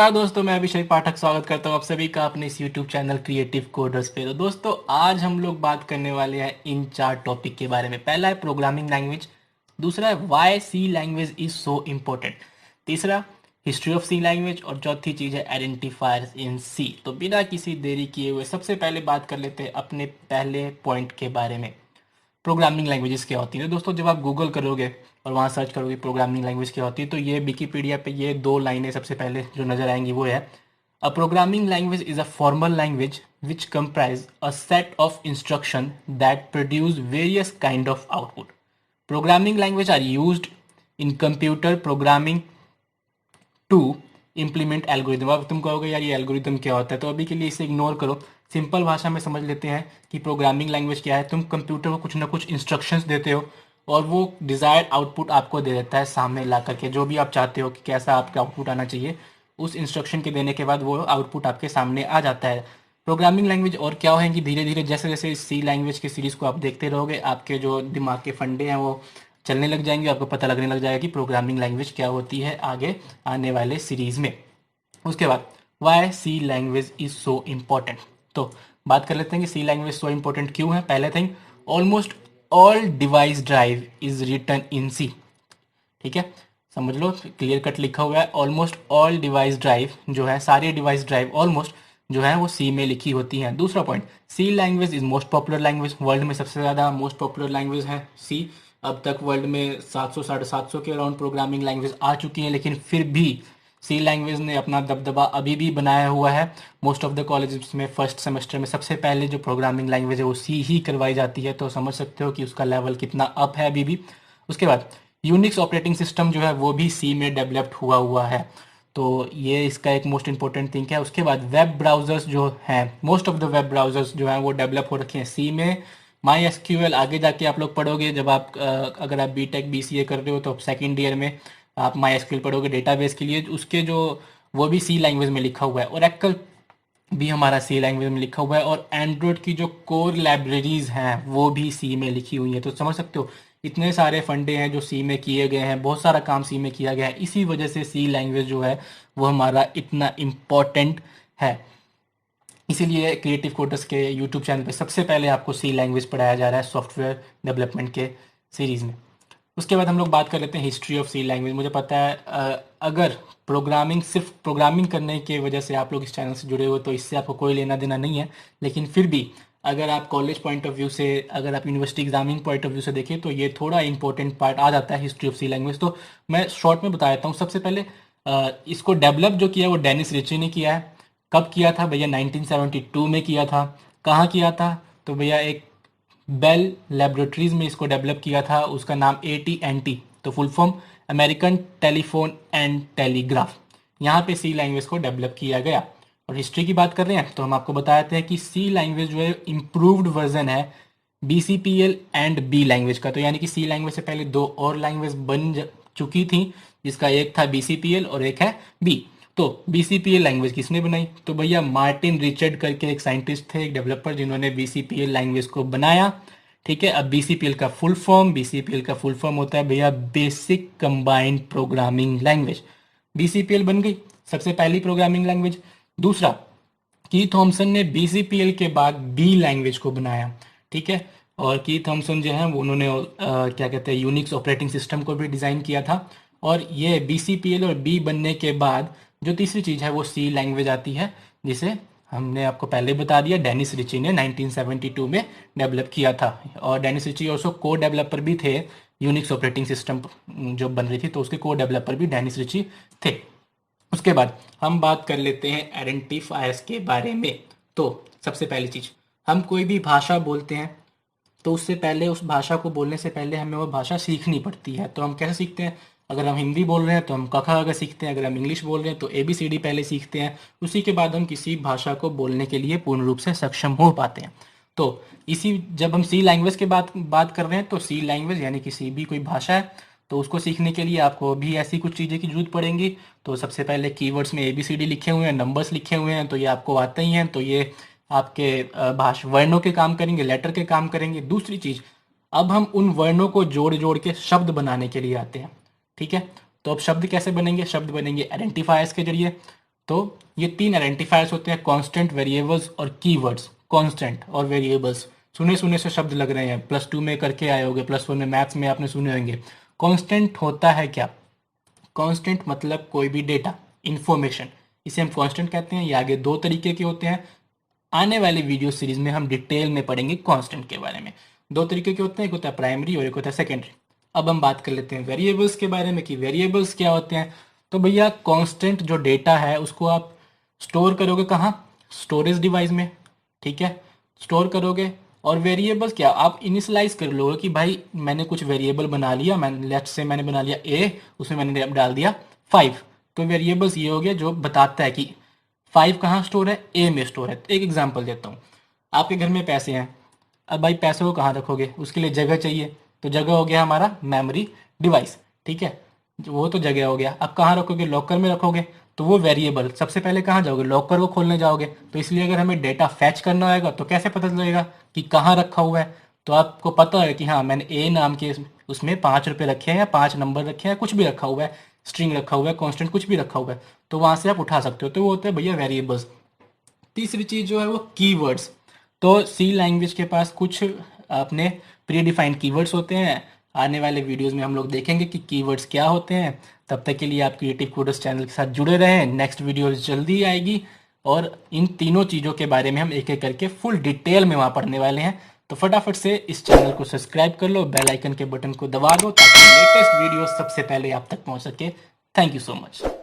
नमस्कार दोस्तों, मैं अभिषेक पाठक स्वागत करता हूं आप सभी का अपने इस YouTube चैनल क्रिएटिव कोडर्स पे। तो दोस्तों, आज हम लोग बात करने वाले हैं इन चार टॉपिक के बारे में। पहला है प्रोग्रामिंग लैंग्वेज, दूसरा है why C language is so important, तीसरा हिस्ट्री ऑफ सी लैंग्वेज और चौथी चीज है आइडेंटिफायर्स इन सी। तो बिना किसी देरी किए हुए सबसे पहले बात कर लेते हैं अपने पहले पॉइंट के बारे में। प्रोग्रामिंग लैंग्वेजेस क्या होती है। तो दोस्तों, जब आप गूगल करोगे और वहाँ सर्च करोगे प्रोग्रामिंग लैंग्वेज क्या होती है, तो ये विकीपीडिया पे ये दो लाइनें सबसे पहले जो नजर आएंगी वो है, a programming language is a formal language which comprise a set of instruction that produce various kind of output. Programming language are used in computer programming to implement algorithm. अब तुम कहोगे यार ये एल्गोरिदम क्या होता है, तो अभी के लिए इसे इग्नोर करो। सिंपल भाषा में समझ लेते हैं कि प्रोग्रामिंग लैंग्वेज क्या है। तुम कंप्यूटर को कुछ ना कुछ इंस्ट्रक्शंस देते हो और वो डिजायर्ड आउटपुट आपको दे देता है सामने ला करके, जो भी आप चाहते हो कि कैसा आपका आउटपुट आना चाहिए, उस इंस्ट्रक्शन के देने के बाद वो आउटपुट आपके सामने आ जाता है। प्रोग्रामिंग लैंग्वेज और क्या होंगी, धीरे धीरे जैसे जैसे सी लैंग्वेज की सीरीज को आप देखते रहोगे, आपके जो दिमाग के फंडे हैं वो चलने लग जाएंगे, आपको पता लगने लग जाएगा कि प्रोग्रामिंग लैंग्वेज क्या होती है आगे आने वाले सीरीज में। उसके बाद why C language is so important. तो बात कर लेते हैं कि सी लैंग्वेज सो इम्पोर्टेंट क्यों है। पहले thing, almost all device drive is written in C. ठीक है, समझ लो, क्लियर कट लिखा हुआ है। ऑलमोस्ट ऑल डिवाइस ड्राइव जो है, सारी डिवाइस ड्राइव ऑलमोस्ट जो है वो सी में लिखी होती हैं। दूसरा point, C language is most popular language. World में सबसे ज़्यादा मोस्ट पॉपुलर लैंग्वेज है सी। अब तक वर्ल्ड में 700 750 के अराउंड प्रोग्रामिंग लैंग्वेज आ चुकी हैं, लेकिन फिर भी सी लैंग्वेज ने अपना दबदबा अभी भी बनाया हुआ है। मोस्ट ऑफ द कॉलेजेस में फर्स्ट सेमेस्टर में सबसे पहले जो प्रोग्रामिंग लैंग्वेज है वो सी ही करवाई जाती है, तो समझ सकते हो कि उसका लेवल कितना अप है अभी भी। उसके बाद यूनिक्स ऑपरेटिंग सिस्टम जो है वो भी सी में डेवलप्ड हुआ हुआ है, तो ये इसका एक मोस्ट इंपॉर्टेंट थिंग है। उसके बाद वेब ब्राउजर्स जो हैं, most of the web browsers जो हैं वो डेवलप हो रखे हैं सी में। माई एसक्यूएल आगे जाके आप लोग पढ़ोगे, जब आप अगर आप बीटेक बीसीए कर रहे हो तो सेकेंड ईयर में आप माई एसक्यूएल पढ़ोगे डेटाबेस के लिए, उसके जो वो भी सी लैंग्वेज में लिखा हुआ है। और एक्ल भी हमारा सी लैंग्वेज में लिखा हुआ है, और एंड्रॉयड की जो कोर लाइब्रेरीज हैं वो भी सी में लिखी हुई है। तो समझ सकते हो इतने सारे फंडे हैं जो सी में किए गए हैं, बहुत सारा काम सी में किया गया है। इसी वजह से सी लैंग्वेज जो है वो हमारा इतना इम्पोर्टेंट है। इसीलिए क्रिएटिव कोडर्स के यूट्यूब चैनल पे सबसे पहले आपको सी लैंग्वेज पढ़ाया जा रहा है सॉफ्टवेयर डेवलपमेंट के सीरीज़ में। उसके बाद हम लोग बात कर लेते हैं हिस्ट्री ऑफ सी लैंग्वेज। मुझे पता है अगर प्रोग्रामिंग, सिर्फ प्रोग्रामिंग करने की वजह से आप लोग इस चैनल से जुड़े हो तो इससे आपको कोई लेना देना नहीं है, लेकिन फिर भी अगर आप कॉलेज पॉइंट ऑफ व्यू से, अगर आप university examining point of view से देखें तो ये थोड़ा इंपॉर्टेंट पार्ट आ जाता है हिस्ट्री ऑफ सी लैंग्वेज। तो मैं शॉर्ट में बता देता हूँ। सबसे पहले इसको डेवलप जो किया वो डेनिस रिची ने किया है। कब किया था भैया? 1972 में किया था। कहाँ किया था? तो भैया एक बेल लेबोरेटरीज में इसको डेवलप किया था। उसका नाम AT&T, तो full form American telephone and telegraph. यहाँ पे सी लैंग्वेज को डेवलप किया गया। और हिस्ट्री की बात कर रहे हैं तो हम आपको बताते हैं कि सी लैंग्वेज जो है इम्प्रूव्ड वर्जन है BCPL एंड बी लैंग्वेज का। तो यानी कि सी लैंग्वेज से पहले दो और लैंग्वेज चुकी थी, जिसका एक था BCPL और एक है बी। तो BCPL लैंग्वेज किसने बनाई? तो भैया मार्टिन रिचर्ड करके एक साइंटिस्ट थे, एक डेवलपर, जिन्होंने BCPL लैंग्वेज को बनाया। ठीक है, अब BCPL का फुल फॉर्म होता है भैया basic combined programming language. BCPL बन गई सबसे पहली प्रोग्रामिंग लैंग्वेज। दूसरा, की थॉमसन ने BCPL के बाद बी लैंग्वेज को बनाया। ठीक है, और की थॉमसन जो है वो उन्होंने क्या कहते हैं, यूनिक्स ऑपरेटिंग सिस्टम को भी डिज़ाइन किया था। और ये BCPL और बी बनने के बाद जो तीसरी चीज़ है वो सी लैंग्वेज आती है, जिसे हमने आपको पहले बता दिया, डेनिस रिची ने 1972 में डेवलप किया था। और डेनिस रिची ऑल्सो को डेवलपर भी थे यूनिक्स ऑपरेटिंग सिस्टम जो बन रही थी, तो उसके को डेवलपर भी डेनिस रिची थे। उसके बाद हम बात कर लेते हैं आइडेंटिफायर्स के बारे में। तो सबसे पहली चीज, हम कोई भी भाषा बोलते हैं तो उससे पहले, उस भाषा को बोलने से पहले हमें वो भाषा सीखनी पड़ती है। तो हम कैसे सीखते हैं? अगर हम हिंदी बोल रहे हैं तो हम क ख ग सीखते हैं, अगर हम इंग्लिश बोल रहे हैं तो ABCD पहले सीखते हैं, उसी के बाद हम किसी भाषा को बोलने के लिए पूर्ण रूप से सक्षम हो पाते हैं। तो इसी, जब हम सी लैंग्वेज के बात कर रहे हैं तो सी लैंग्वेज यानी किसी भी कोई भाषा है, तो उसको सीखने के लिए आपको भी ऐसी कुछ चीज़ें की जरूरत पड़ेंगी। तो सबसे पहले कीवर्ड्स में ABCD लिखे हुए हैं, नंबर्स लिखे हुए हैं, तो ये आपको आते ही हैं, तो ये आपके भाषा वर्णों के काम करेंगे, लेटर के काम करेंगे। दूसरी चीज, अब हम उन वर्णों को जोड़ जोड़ के शब्द बनाने के लिए आते हैं। ठीक है, तो अब शब्द कैसे बनेंगे? शब्द बनेंगे आइडेंटिफायर्स के जरिए। तो ये 3 आइडेंटिफायर्स होते हैं, कांस्टेंट, वेरिएबल्स और कीवर्ड्स। कांस्टेंट और वेरिएबल्स सुने सुने से शब्द लग रहे हैं, प्लस 2 में करके आए होंगे, प्लस 1 में मैथ्स में आपने सुने होंगे। कांस्टेंट होता है क्या? कांस्टेंट मतलब कोई भी डेटा, इंफॉर्मेशन, इसे हम कांस्टेंट कहते हैं। ये आगे 2 तरीके के होते हैं। आने वाली वीडियो सीरीज में हम डिटेल में पढ़ेंगे कांस्टेंट के बारे में। 2 तरीके के होते हैं, एक होता है प्राइमरी और एक होता है सेकेंडरी। अब हम बात कर लेते हैं वेरिएबल्स के बारे में कि वेरिएबल्स क्या होते हैं। तो भैया कांस्टेंट जो डेटा है उसको आप स्टोर करोगे कहाँ? स्टोरेज डिवाइस में, ठीक है, स्टोर करोगे। और वेरिएबल्स क्या, आप इनिशियलाइज कर लोगे कि भाई मैंने कुछ वेरिएबल बना लिया, मैंने लेट्स से मैंने बना लिया ए, उसमें मैंने डाल दिया 5। तो वेरिएबल्स ये हो गया जो बताता है कि 5 कहाँ स्टोर है? ए में स्टोर है। एक एग्जांपल देता हूँ, आपके घर में पैसे हैं, अब भाई पैसे को कहाँ रखोगे? उसके लिए जगह चाहिए, तो जगह हो गया हमारा मेमोरी डिवाइस, ठीक है, वो तो जगह हो गया। अब कहाँ रखोगे? लॉकर में रखोगे, तो वो वेरिएबल सबसे पहले कहाँ जाओगे? लॉकर को खोलने जाओगे। तो इसलिए अगर हमें डेटा फैच करना होगा तो कैसे पता चलेगा कि कहाँ रखा हुआ है? तो आपको पता है कि हाँ मैंने ए नाम के उसमें 5 रुपये रखे हैं या 5 नंबर रखे हैं, कुछ भी रखा हुआ है, स्ट्रिंग रखा हुआ है, कॉन्स्टेंट कुछ भी रखा हुआ है, तो वहां से आप उठा सकते हो। तो वो होता है भैया वेरिएबल्स। तीसरी चीज जो है वो कीवर्ड्स। तो सी लैंग्वेज के पास कुछ अपने प्री डिफाइंड कीवर्ड्स होते हैं। आने वाले वीडियोस में हम लोग देखेंगे कि कीवर्ड्स क्या होते हैं। तब तक के लिए आप क्रिएटिव कोडर्स चैनल के साथ जुड़े रहें, नेक्स्ट वीडियो जल्दी आएगी और इन तीनों चीज़ों के बारे में हम एक एक करके फुल डिटेल में वहाँ पढ़ने वाले हैं। तो फटाफट से इस चैनल को सब्सक्राइब कर लो, बेल आइकन के बटन को दबा दो ताकि लेटेस्ट वीडियो सबसे पहले आप तक पहुँच सके। Thank you so much.